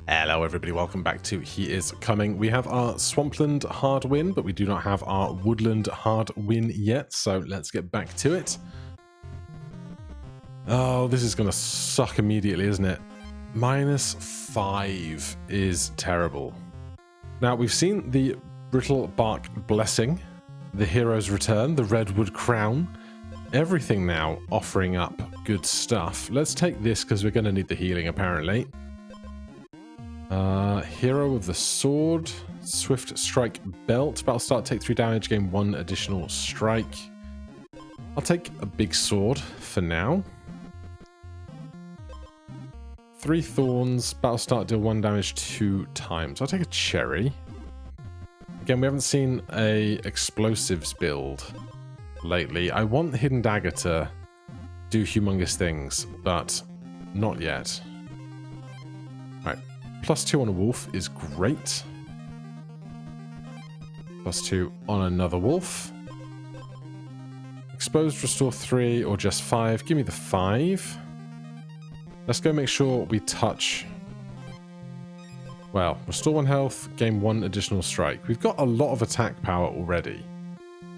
Hello everybody, welcome back to He Is Coming. We have our Swampland hard win, but we do not have our Woodland hard win yet, so let's get back to it. Oh, this is going to suck immediately, isn't it? -5 is terrible. Now, we've seen the Brittle Bark Blessing, the Hero's Return, the Redwood Crown, everything now offering up good stuff. Let's take this because we're going to need the healing apparently. Hero of the Sword, Swift Strike Belt. Battle start, take 3 damage, gain 1 additional strike. I'll take a big sword for now. 3 thorns, battle start, deal 1 damage 2 times. I'll take a cherry. Again, we haven't seen a explosives build lately. I want the Hidden Dagger to do humongous things, but not yet. Right. +2 on a wolf is great. +2 on another wolf. Exposed, restore 3 or just 5. Give me the 5. Let's go make sure we touch... Well, restore 1 health, gain 1 additional strike. We've got a lot of attack power already,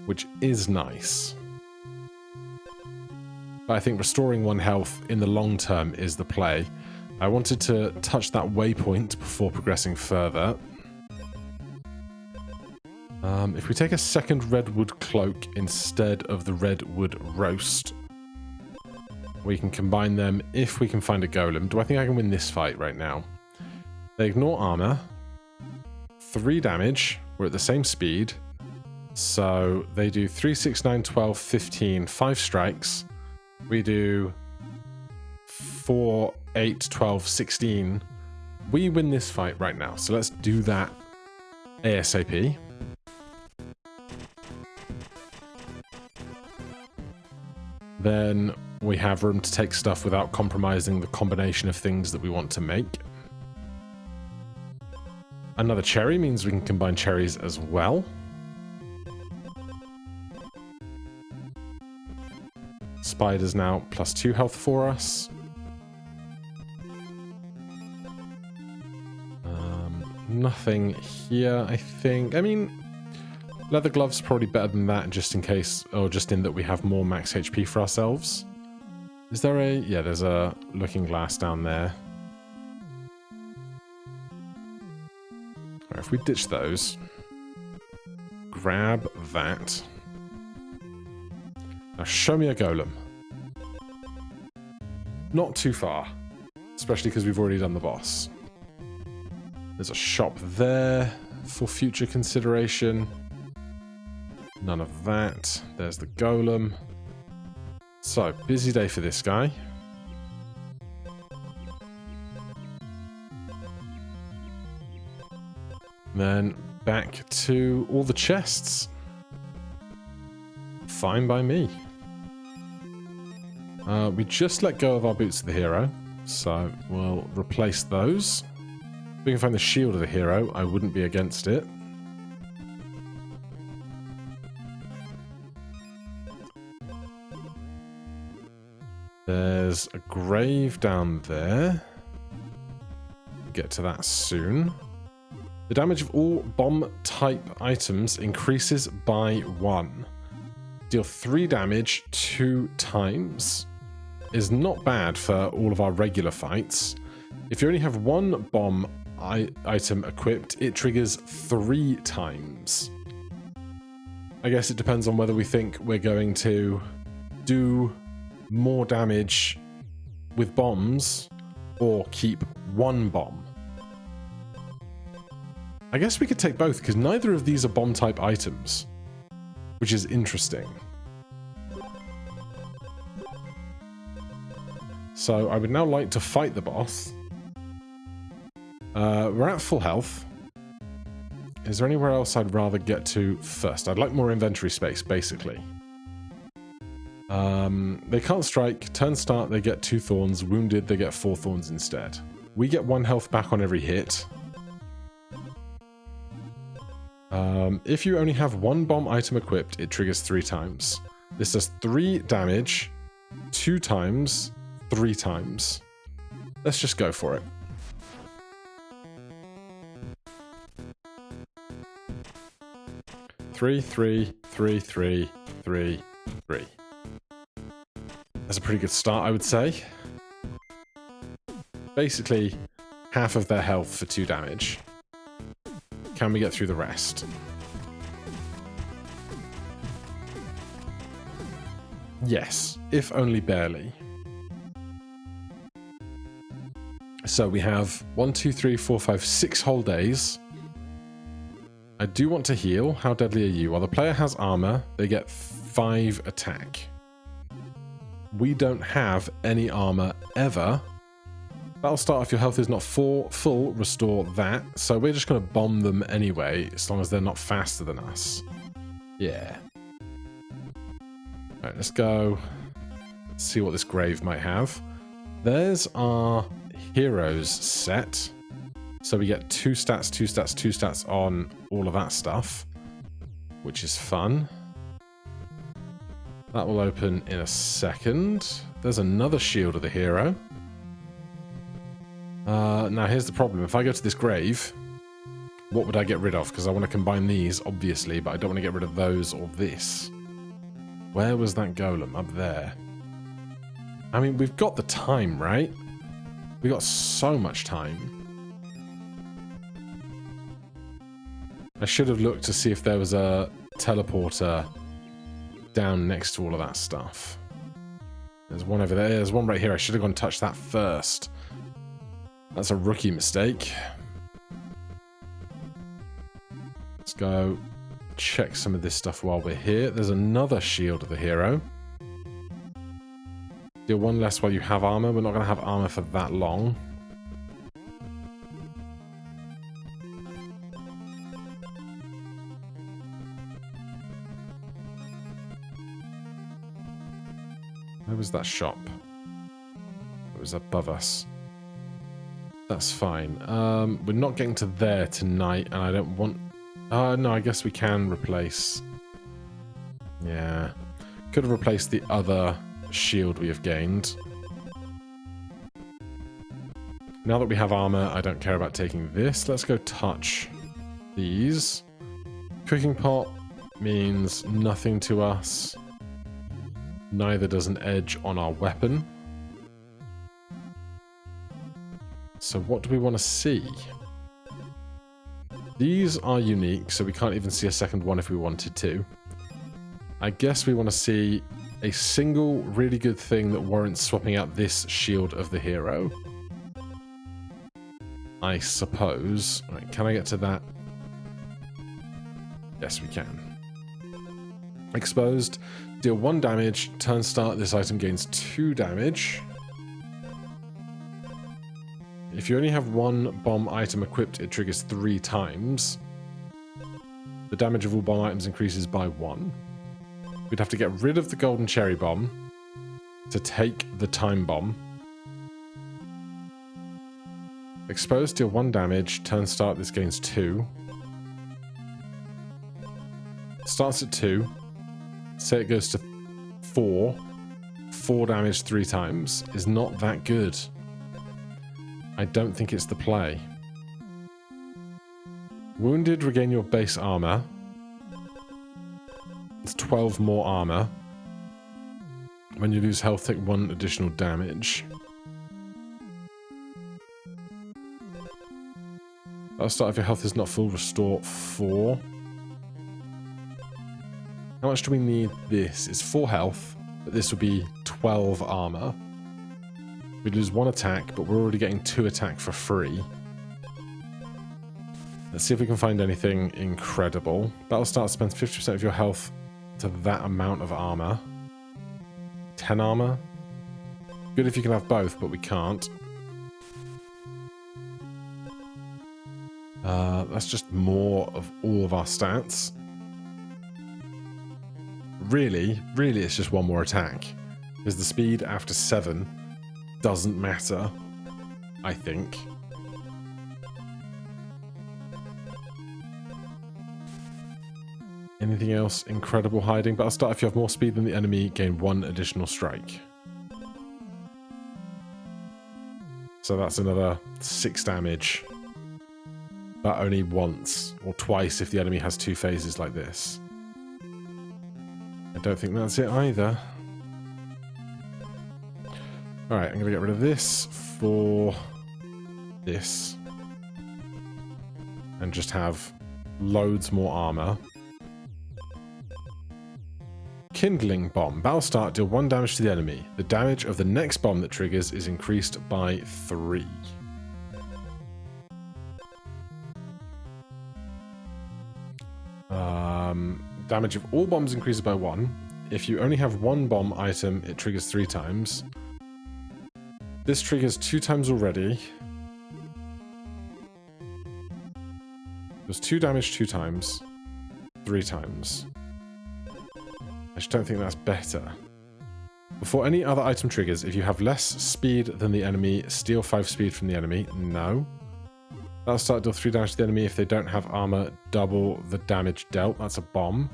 which is nice. But I think restoring 1 health in the long term is the play. I wanted to touch that waypoint before progressing further. If we take a second Redwood Cloak instead of the Redwood Roast, we can combine them if we can find a golem. Do I think I can win this fight right now? They ignore armor. 3 damage. We're at the same speed. So they do 3, 6, 9, 12, 15, 5 strikes. We do 4, 8, 12, 16. We win this fight right now. So let's do that ASAP. Then we have room to take stuff without compromising the combination of things that we want to make. Another cherry means we can combine cherries as well. Spider's now +2 health for us. Nothing here, I think. I mean, leather gloves probably better than that, just in case, or just in that we have more max HP for ourselves. Is there a... Yeah, there's a looking glass down there. Right, if we ditch those, grab that. Now show me a golem. Not too far, especially because we've already done the boss. There's a shop there for future consideration. None of that. There's the golem. So, busy day for this guy. Then back to all the chests. Fine by me. We just let go of our boots of the hero, so we'll replace those. If we can find the shield of the hero, I wouldn't be against it. There's a grave down there. Get to that soon. The damage of all bomb-type items increases by 1. Deal 3 damage 2 times. Is not bad for all of our regular fights. If you only have 1 bomb item equipped, it triggers 3 times. I guess it depends on whether we think we're going to do more damage with bombs or keep 1 bomb. I guess we could take both because neither of these are bomb type items, which is interesting. So I would now like to fight the boss. We're at full health. Is there anywhere else I'd rather get to first? I'd like more inventory space, basically. They can't strike. Turn start, they get 2 thorns. Wounded, they get 4 thorns instead. We get 1 health back on every hit. If you only have 1 bomb item equipped, it triggers 3 times. This does 3 damage, 2 times, 3 times. Let's just go for it. 3, 3, 3, 3, 3, 3. That's a pretty good start, I would say. Basically, half of their health for 2 damage. Can we get through the rest? Yes, if only barely. So we have 1, 2, 3, 4, 5, 6 whole days. I do want to heal. How deadly are you? While the player has armor, they get 5 attack. We don't have any armor ever. That'll start if your health is not full, restore that. So we're just going to bomb them anyway, as long as they're not faster than us. Yeah. Alright, let's go. Let's see what this grave might have. There's our heroes set. So we get 2 stats, 2 stats, 2 stats on all of that stuff, which is fun. That will open in a second. There's another shield of the hero. Now here's the problem. If I go to this grave, what would I get rid of? Because I want to combine these, obviously, but I don't want to get rid of those or this. Where was that golem? Up there. I mean, we've got the time, right? We've got so much time. I should have looked to see if there was a teleporter down next to all of that stuff. There's one over there. There's one right here. I should have gone and touched that first. That's a rookie mistake. Let's go check some of this stuff while we're here. There's another shield of the hero. Deal 1 less while you have armor. We're not going to have armor for that long. Where was that shop? It was above us. That's fine. We're not getting to there tonight, and I don't want... no, I guess we can replace... Yeah. Could have replaced the other shield we have gained. Now that we have armor, I don't care about taking this. Let's go touch these. Cooking pot means nothing to us. Neither does an edge on our weapon. So what do we want to see? These are unique, so we can't even see a second one if we wanted to. I guess we want to see a single really good thing that warrants swapping out this shield of the hero. I suppose. Right, can I get to that? Yes, we can. Exposed. Deal 1 damage. Turn start. This item gains 2 damage. If you only have 1 bomb item equipped, it triggers 3 times. The damage of all bomb items increases by 1. We'd have to get rid of the golden cherry bomb to take the time bomb. Exposed, deal 1 damage. Turn start, this gains 2. Starts at 2. Say it goes to 4. 4 damage 3 times is not that good. I don't think it's the play. Wounded, regain your base armor. It's 12 more armor. When you lose health, take 1 additional damage. I'll start if your health is not full, restore 4. How much do we need this? It's 4 health, but this would be 12 armor. We lose 1 attack, but we're already getting 2 attack for free. Let's see if we can find anything incredible. Battlestar spends 50% of your health to that amount of armor. 10 armor. Good if you can have both, but we can't. That's just more of all of our stats. Really, it's just 1 more attack. Because the speed after 7 doesn't matter, I think. Anything else incredible hiding? But I'll start if you have more speed than the enemy, gain 1 additional strike. So that's another 6 damage. But only once, or twice if the enemy has 2 phases like this. I don't think that's it either. Alright, I'm going to get rid of this for this. And just have loads more armor. Kindling bomb. Battle start, deal 1 damage to the enemy. The damage of the next bomb that triggers is increased by 3. Damage of all bombs increases by 1. If you only have 1 bomb item, it triggers 3 times. This triggers 2 times already. There's 2 damage 2 times. 3 times. I just don't think that's better. Before any other item triggers, if you have less speed than the enemy, steal 5 speed from the enemy. No. That'll start deal 3 damage to the enemy. If they don't have armor, double the damage dealt. That's a bomb.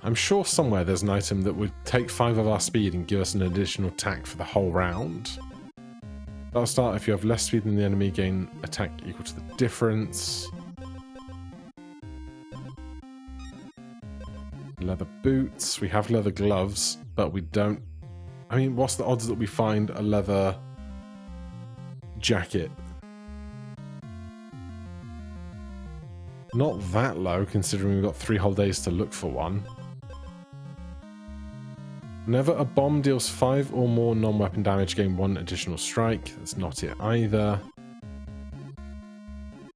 I'm sure somewhere there's an item that would take 5 of our speed and give us an additional attack for the whole round. That'll start if you have less speed than the enemy, gain attack equal to the difference. Leather boots. We have leather gloves, but we don't... I mean, what's the odds that we find a leather jacket? Not that low, considering we've got 3 whole days to look for one. Whenever a bomb deals 5 or more non-weapon damage, gain 1 additional strike. That's not it either.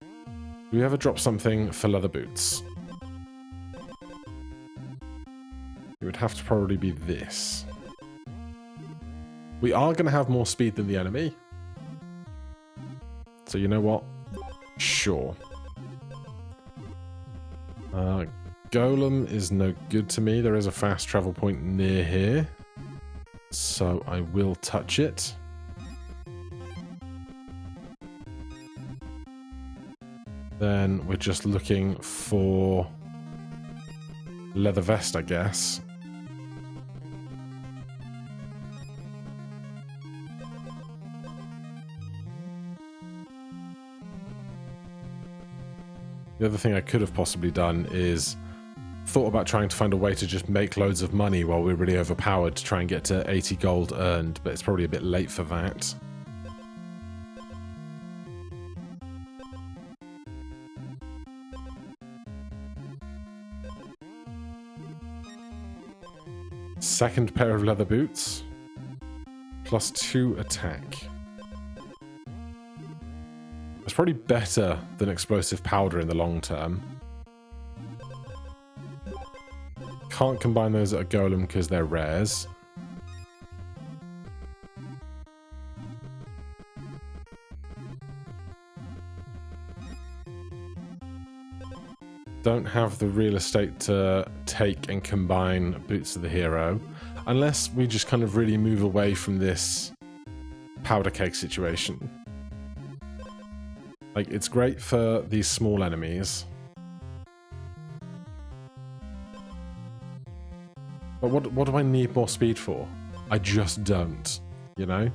Do we ever drop something for leather boots? It would have to probably be this. We are going to have more speed than the enemy. So you know what? Sure. Golem is no good to me. There is a fast travel point near here. So I will touch it. Then we're just looking for leather vest, I guess. The other thing I could have possibly done is thought about trying to find a way to just make loads of money while we're really overpowered to try and get to 80 gold earned, but it's probably a bit late for that. Second pair of leather boots. +2 attack. It's probably better than explosive powder in the long term. Can't combine those at a golem because they're rares. Don't have the real estate to take and combine Boots of the Hero, unless we just kind of really move away from this powder keg situation. Like, it's great for these small enemies. But what do I need more speed for? I just don't, you know?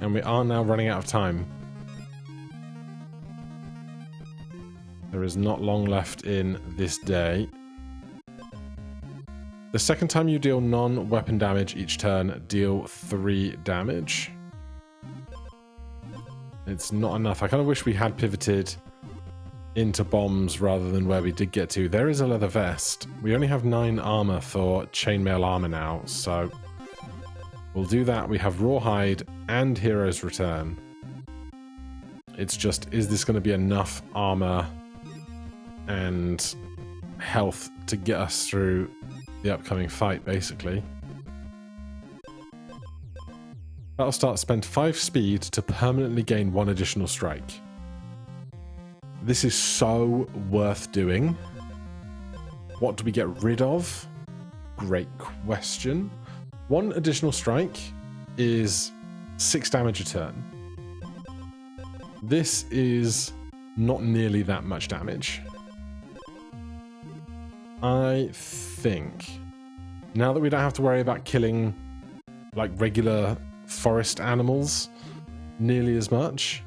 And we are now running out of time. There is not long left in this day. The second time you deal non-weapon damage each turn, deal 3 damage. It's not enough. I kind of wish we had pivoted into bombs rather than where we did get to. There is a leather vest. We only have 9 armor for chainmail armor now, so we'll do that. We have rawhide and hero's return. It's just, is this going to be enough armor and health to get us through the upcoming fight, basically? That'll start. Spend 5 speed to permanently gain 1 additional strike. This is so worth doing. What do we get rid of? Great question. 1 additional strike is 6 damage a turn. This is not nearly that much damage. I think now that we don't have to worry about killing like regular forest animals nearly as much.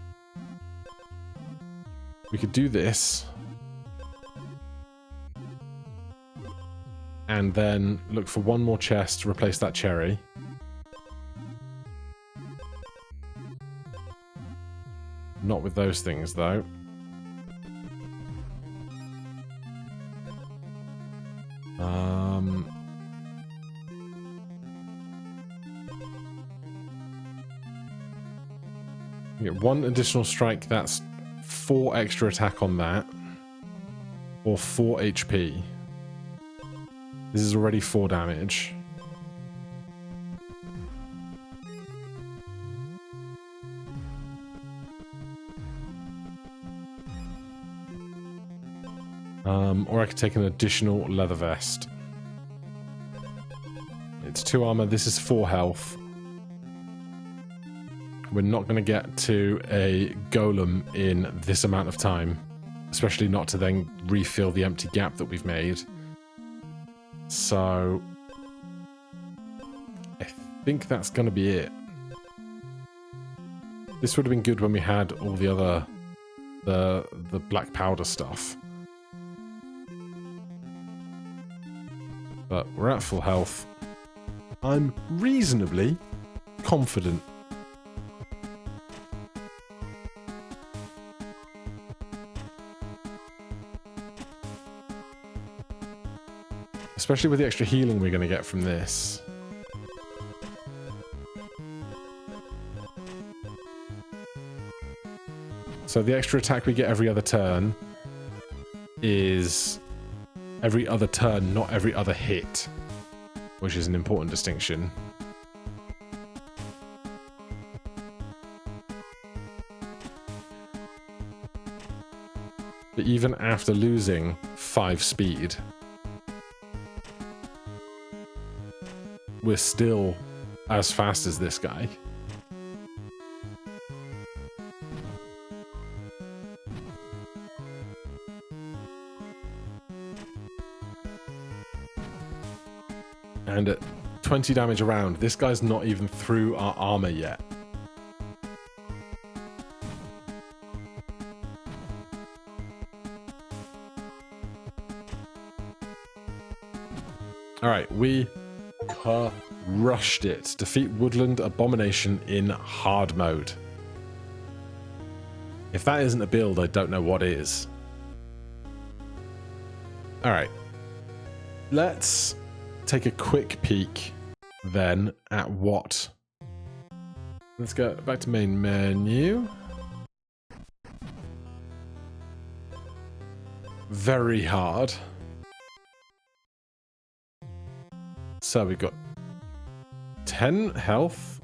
We could do this. And then look for one more chest to replace that cherry. Not with those things, though. You get one additional strike, that's 4 extra attack on that. Or 4 HP. This is already 4 damage. Or I could take an additional leather vest. It's 2 armor, this is 4 health. We're not going to get to a golem in this amount of time. Especially not to then refill the empty gap that we've made. So I think that's going to be it. This would have been good when we had all the other the black powder stuff. But we're at full health. I'm reasonably confident. Especially with the extra healing we're going to get from this. So the extra attack we get every other turn is every other turn, not every other hit, which is an important distinction. But even after losing 5 speed, we're still as fast as this guy. And at 20 damage a round, this guy's not even through our armor yet. Alright, we crushed it. Defeat Woodland Abomination in hard mode. If that isn't a build, I don't know what is. Alright. Let's take a quick peek then at what. Let's go back to main menu. Very hard. So we've got 10 health,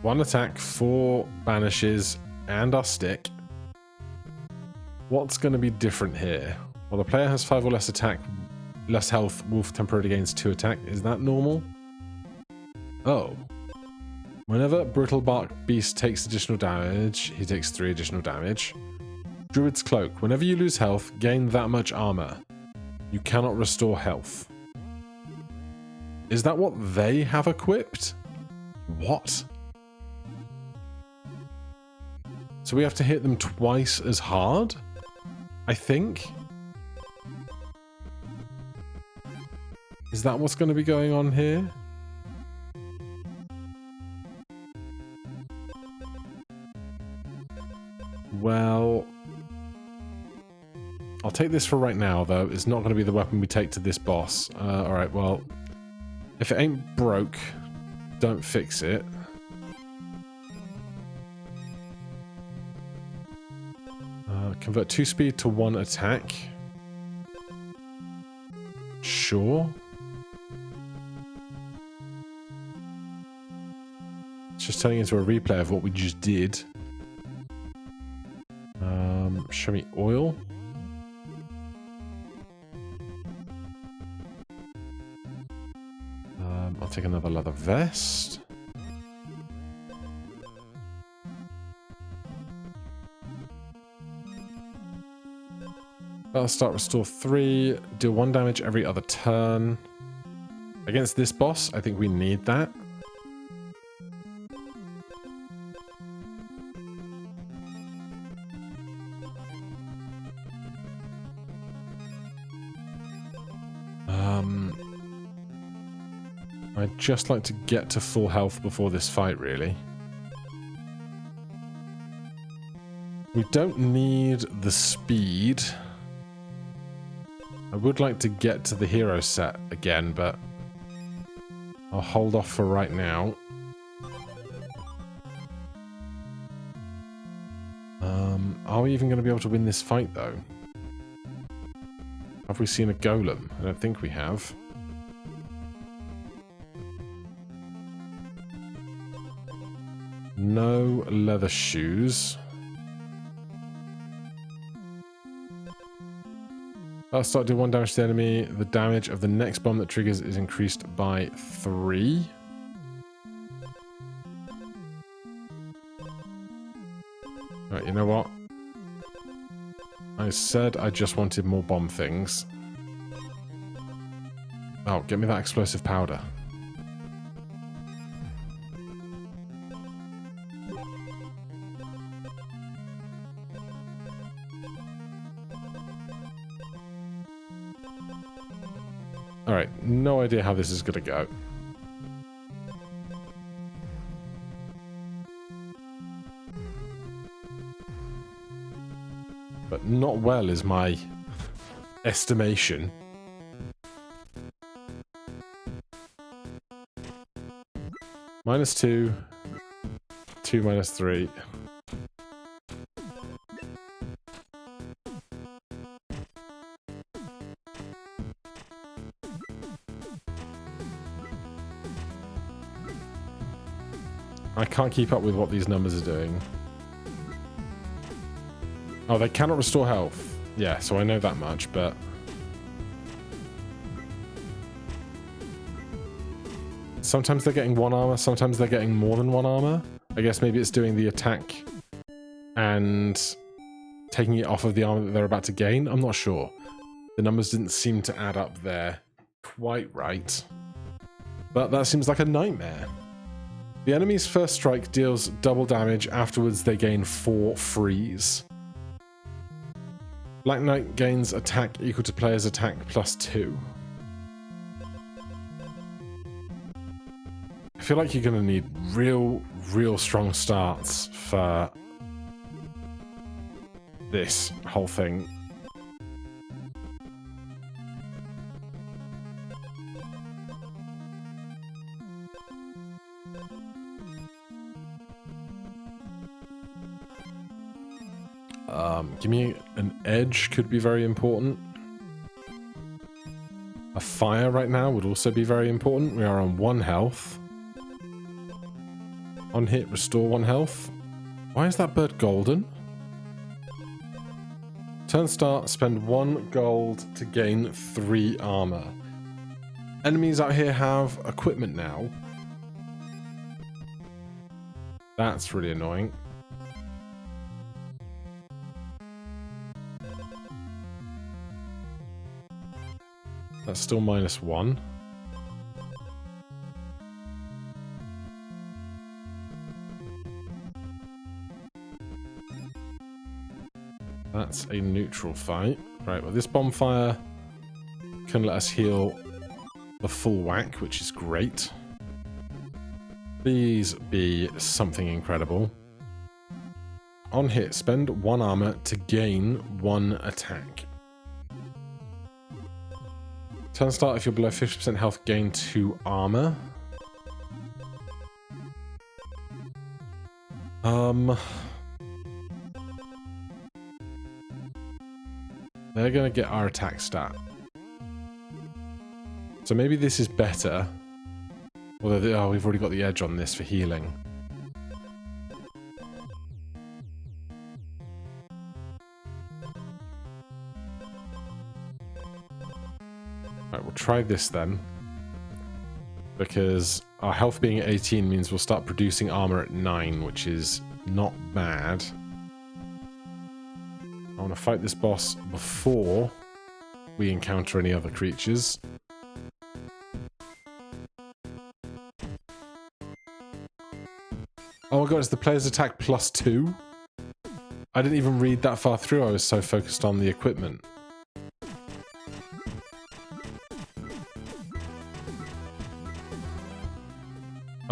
1 attack, 4 banishes, and our stick. What's going to be different here? Well, the player has 5 or less attack, less health, wolf temporarily gains 2 attack. Is that normal? Oh. Whenever Brittle Bark Beast takes additional damage, he takes 3 additional damage. Druid's Cloak. Whenever you lose health, gain that much armor. You cannot restore health. Is that what they have equipped? What? So we have to hit them twice as hard? I think? Is that what's going to be going on here? Well, I'll take this for right now, though. It's not going to be the weapon we take to this boss. Alright, well, if it ain't broke, don't fix it. Convert 2 speed to 1 attack. Sure. It's just turning into a replay of what we just did. Show me oil. I'll take another leather vest. Battle start, restore 3, deal 1 damage every other turn. Against this boss, I think we need that. I'd just like to get to full health before this fight, really. We don't need the speed. I would like to get to the hero set again, but I'll hold off for right now. Are we even going to be able to win this fight, though? Have we seen a golem? I don't think we have. No leather shoes. I'll start doing 1 damage to the enemy. The damage of the next bomb that triggers is increased by 3. Right, you know what? I said I just wanted more bomb things. Oh, get me that explosive powder. Alright, no idea how this is going to go. But not well is my estimation. -2, 2 -3. I can't keep up with what these numbers are doing. Oh, they cannot restore health. Yeah, so I know that much, but... sometimes they're getting 1 armor, sometimes they're getting more than 1 armor. I guess maybe it's doing the attack and taking it off of the armor that they're about to gain. I'm not sure. The numbers didn't seem to add up there quite right. But that seems like a nightmare. The enemy's first strike deals double damage. Afterwards, they gain 4 freeze. Black Knight gains attack equal to player's attack +2. I feel like you're going to need real strong starts for this whole thing. Give me an edge could be very important. A fire right now would also be very important. We are on 1 health. On hit, restore 1 health. Why is that bird golden? Turn start, spend 1 gold to gain 3 armor. Enemies out here have equipment now. That's really annoying. That's still -1. That's a neutral fight. Right, well this bonfire can let us heal the full whack, which is great. Please be something incredible. On hit, spend 1 armor to gain 1 attack. Turn start, if you're below 50% health, gain 2 armor. They're gonna get our attack stat. So maybe this is better. Although, we've already got the edge on this for healing. Right, we'll try this then. Because our health being at 18 means we'll start producing armor at 9, which is not bad. I want to fight this boss before we encounter any other creatures. Oh my god, it's the player's attack +2? I didn't even read that far through, I was so focused on the equipment.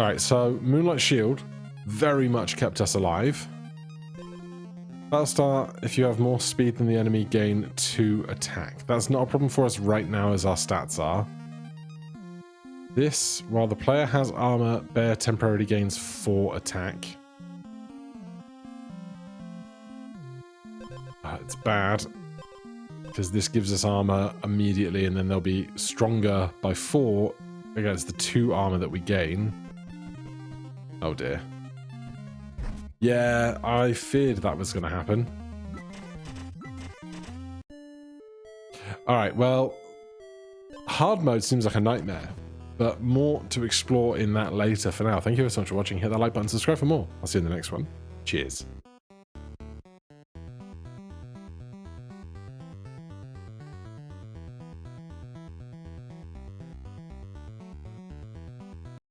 Alright, so Moonlight Shield very much kept us alive. Battlestar, if you have more speed than the enemy, gain 2 attack. That's not a problem for us right now as our stats are. This, while the player has armor, bear temporarily gains 4 attack. It's bad, because this gives us armor immediately, and then they'll be stronger by 4 against the 2 armor that we gain. Oh dear. Yeah, I feared that was going to happen. Alright, well, hard mode seems like a nightmare, but more to explore in that later. For now, thank you so much for watching. Hit that like button, subscribe for more. I'll see you in the next one. Cheers.